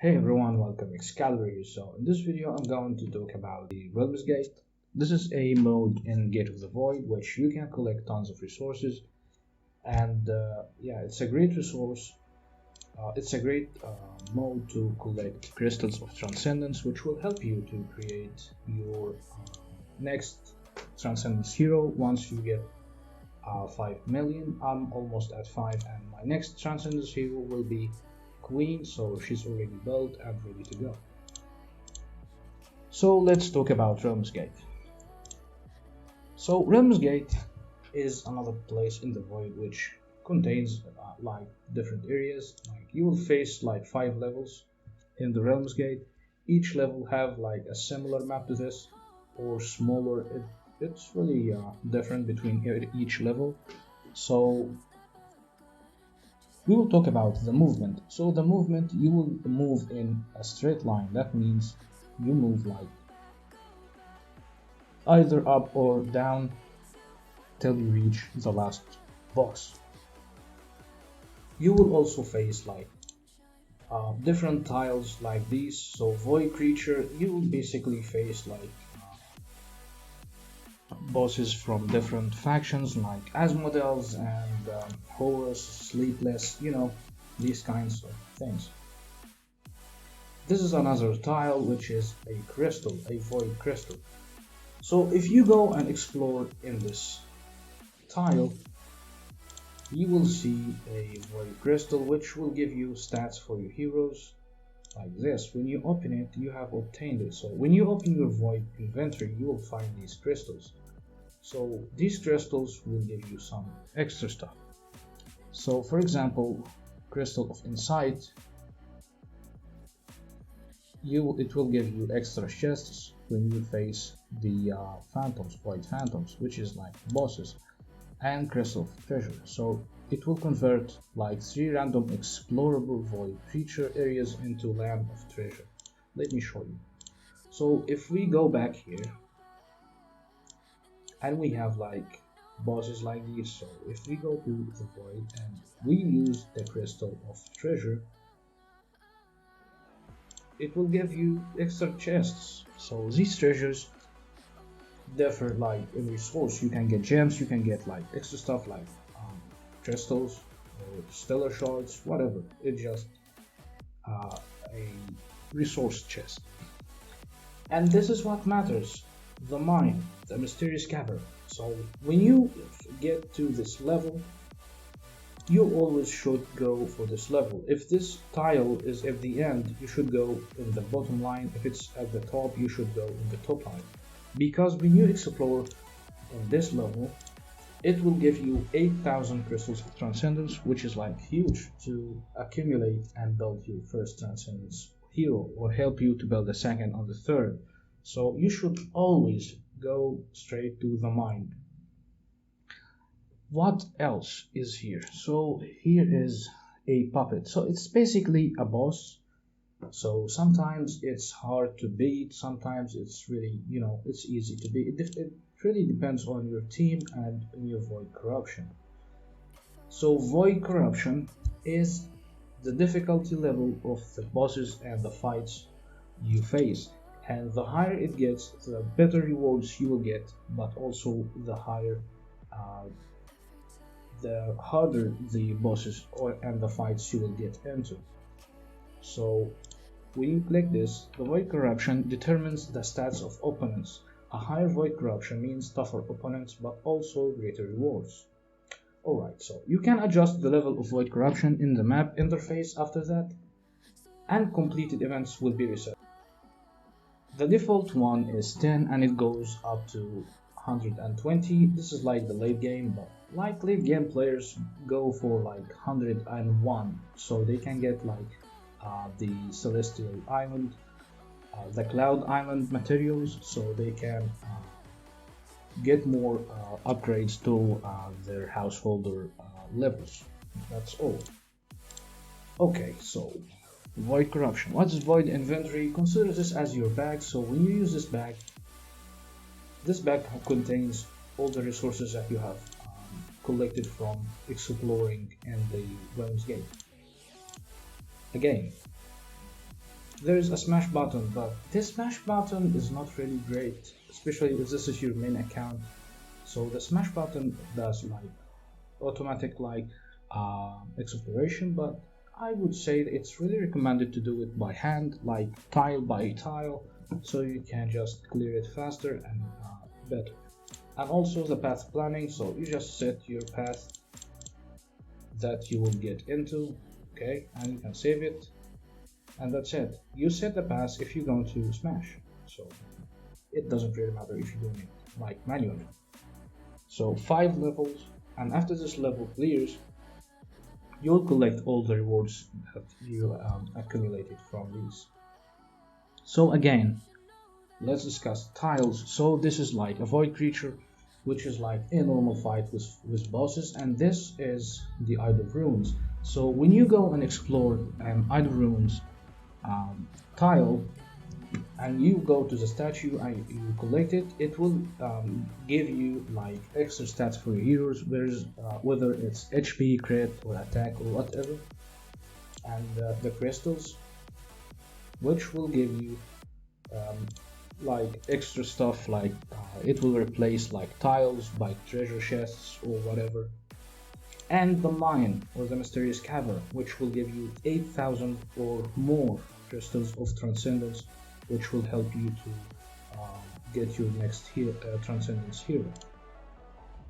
Hey everyone, welcome Excalibur here. So in this video I'm going to talk about the Realms Gate. This is a mode in Gate of the Void which you can collect tons of resources and yeah, it's a great resource. It's a great mode to collect crystals of Transcendence which will help you to create your next Transcendence hero once you get 5 million. I'm almost at 5 and my next Transcendence hero will be Queen, so she's already built and ready to go. So let's talk about Realms Gate. So Realms Gate is another place in the void which contains like different areas. Like you will face like 5 levels in the Realms Gate. Each level have like a similar map to this or smaller. It's really different between each level. So we will talk about the movement. So the movement, you will move in a straight line. That means you move like either up or down till you reach the last boss. You will also face like different tiles like these. So void creature, you will basically face like bosses from different factions like Asmodeus and Horus, Sleepless, these kinds of things. This is another tile which is a crystal, a void crystal. So if you go and explore in this tile, you will see a void crystal which will give you stats for your heroes like this. When you open it, you have obtained it. So when you open your void inventory, you will find these crystals. So these crystals will give you some extra stuff. So for example, crystal of insight, it will give you extra chests when you face the phantoms, void phantoms, which is like bosses, and crystal of treasure. So it will convert like 3 random explorable void creature areas into land of treasure. Let me show you. So if we go back here and we have like bosses like these, so if we go to the void and we use the crystal of treasure, it will give you extra chests. So these treasures differ like in resource. You can get gems, you can get like extra stuff like crystals or stellar shards, whatever. It's just a resource chest. And this is what matters, the mine, the mysterious cavern. So when you get to this level, you always should go for this level. If this tile is at the end, you should go in the bottom line. If it's at the top, you should go in the top line. Because when you explore in this level, it will give you 8,000 crystals of Transcendence, which is like huge to accumulate and build your first Transcendence hero, or help you to build the second or the third. So you should always go straight to the mine. What else is here? So here is a puppet. So it's basically a boss. So sometimes it's hard to beat, sometimes it's really, it's easy to beat. It really depends on your team and in your void corruption. So void corruption is the difficulty level of the bosses and the fights you face. And the higher it gets, the better rewards you will get, but also the harder the bosses and the fights you will get into. So when you click this, the void corruption determines the stats of opponents. A higher void corruption means tougher opponents but also greater rewards. Alright, so you can adjust the level of void corruption in the map interface after that, and completed events will be reset. The default one is 10 and it goes up to 120. This is like the late game, but like late game players go for like 101, so they can get like the Celestial Island, the Cloud Island materials, so they can get more upgrades to their householder levels. That's all. Okay, so void corruption. What is void inventory? Consider this as your bag. So when you use this bag contains all the resources that you have collected from exploring in the Realms Gate. Again, there's a smash button, but this smash button is not really great, especially if this is your main account. So the smash button does like automatic like exploration, but I would say it's really recommended to do it by hand, like tile by tile, so you can just clear it faster and better. And also the path planning, so you just set your path that you will get into, okay, and you can save it, and that's it. You set the path if you're going to smash, so it doesn't really matter if you're doing it like manually. So 5 levels, and after this level clears, you'll collect all the rewards that you accumulated from these. So again, let's discuss tiles. So this is like a void creature, which is like a normal fight with bosses, and this is the Isle of Ruins. So when you go and explore an Isle of Ruins tile, and you go to the statue and you collect it, it will give you like extra stats for your heroes, whether it's HP, crit, or attack, or whatever. And the crystals, which will give you like extra stuff, like it will replace like tiles by treasure chests or whatever. And the mine, or the mysterious cavern, which will give you 8,000 or more crystals of transcendence, which will help you to get your next Transcendence hero.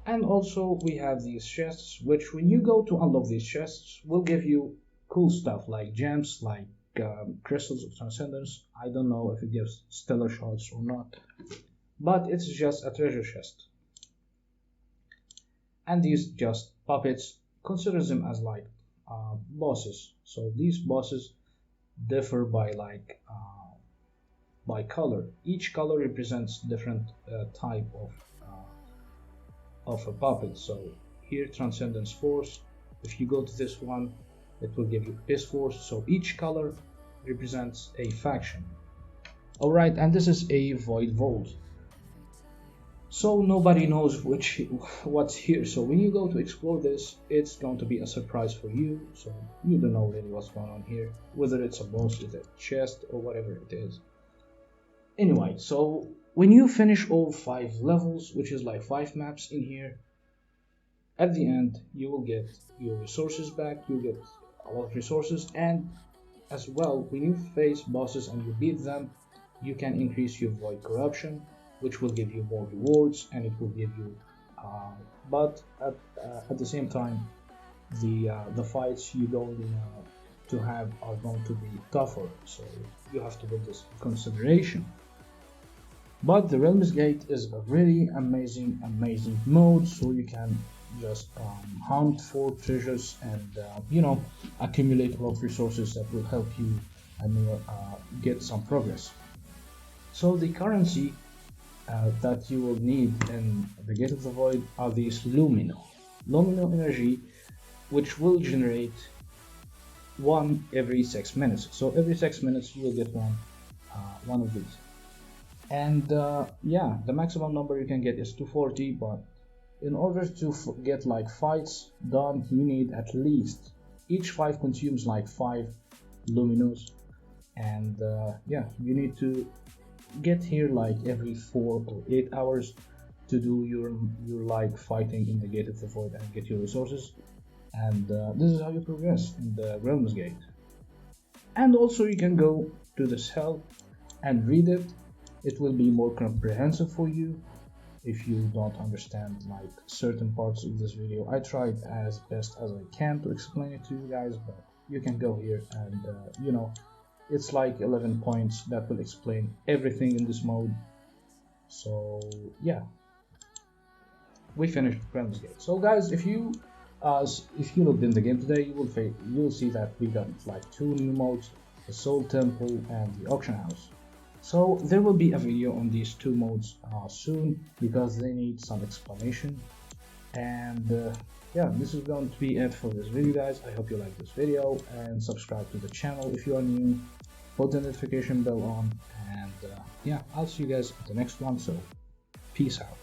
And also we have these chests, which when you go to unlock these chests will give you cool stuff like gems, like crystals of Transcendence. I don't know if it gives stellar shards or not, but it's just a treasure chest. And these just puppets, consider them as like bosses. So these bosses differ by like by color. Each color represents different type of a puppet. So here Transcendence Force, if you go to this one, it will give you Piss Force. So each color represents a faction. Alright, and this is a Void Vault. So nobody knows what's here. So when you go to explore this, it's going to be a surprise for you. So you don't know really what's going on here, whether it's a boss, it's a chest, or whatever it is. Anyway, so when you finish all 5 levels, which is like 5 maps in here, at the end you will get your resources back. You'll get a lot of resources, and as well, when you face bosses and you beat them, you can increase your Void Corruption, which will give you more rewards, and it will give you but at the same time, the fights you're going to have are going to be tougher, so you have to put this in consideration. But the Realms Gate is a really amazing mode, so you can just hunt for treasures and you know, accumulate a lot of resources that will help you and get some progress. So the currency that you will need in the Gate of the Void are these Lumino energy, which will generate 1 every 6 minutes. So every 6 minutes you will get one of these. And yeah, the maximum number you can get is 240, but in order to get like fights done, you need at least, each fight consumes like 5 luminos, and yeah, you need to get here like every 4 or 8 hours to do your like fighting in the Gate of the Void and get your resources. And this is how you progress in the Realms Gate. And also you can go to this help and read it. It will be more comprehensive for you if you don't understand like certain parts of this video. I tried as best as I can to explain it to you guys, but you can go here and you know, it's like 11 points that will explain everything in this mode. So yeah, we finished Realms Gate. So guys, if you looked in the game today, you will see that we got like 2 new modes, the Soul Temple and the Auction House. So there will be a video on these 2 modes soon, because they need some explanation. And yeah, this is going to be it for this video, guys. I hope you like this video, and subscribe to the channel if you are new. Put the notification bell on, and yeah, I'll see you guys at the next one. So peace out.